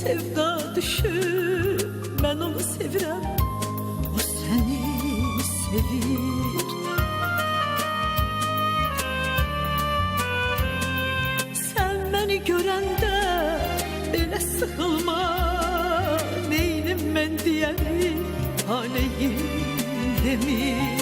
sevda düşüb, mən onu sevirəm, o səni sevir. Sən məni görəndə belə sıxılma, neynim mən deyəni taleyim demir.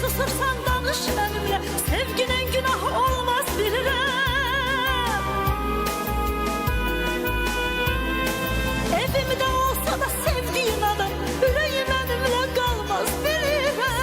Susırsan danış benimle, sevginin günahı olmaz bilirəm. Evimde olsa da sevdiğin adam, yüreği benimle kalmaz bilirəm.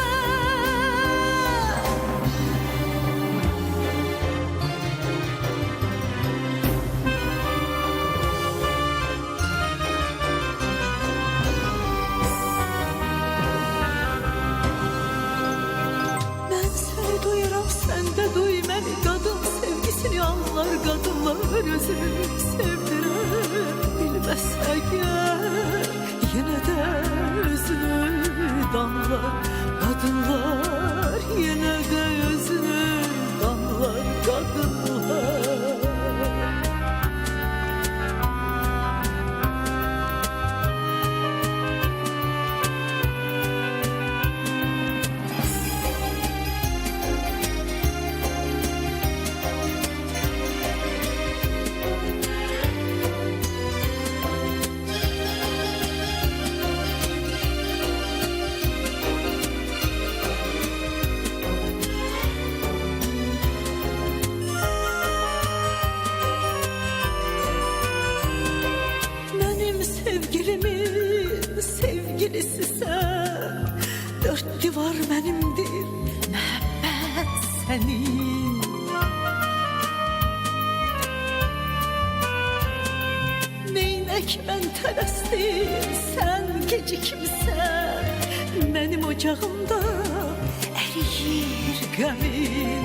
Sen de duy beni, kadın sevgisini anlar, kadınlar özünü sevdirir. Bilmezse gel yine de özünü damlar, kadınlar yine de özünü damlar, kadınlar. Sevgilimin sevgilisi sen, dört divar benimdir, mehabbet senin. Neynek ben tələsdim, sen gecikimsən, benim ocağımda eriyir qəmin.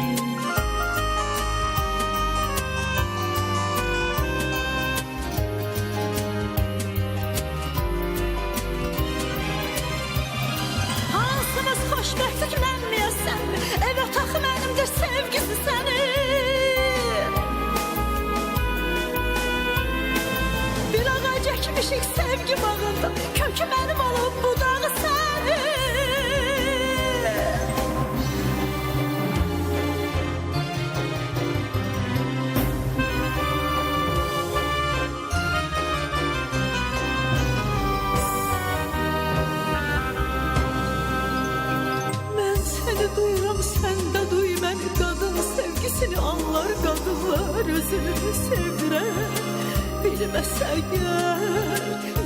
Xoşbəxtlik mənmiyəsən mi? Ev otağı mənimdir, sevgisi sənin. Bir ağac əkmişik sevgi bağında, kökü mənim olub budağı sənin. Duyuram, sen de duy beni, kadın sevgisini anlar, kadınlar özünü sevdirer. Bilmezse gel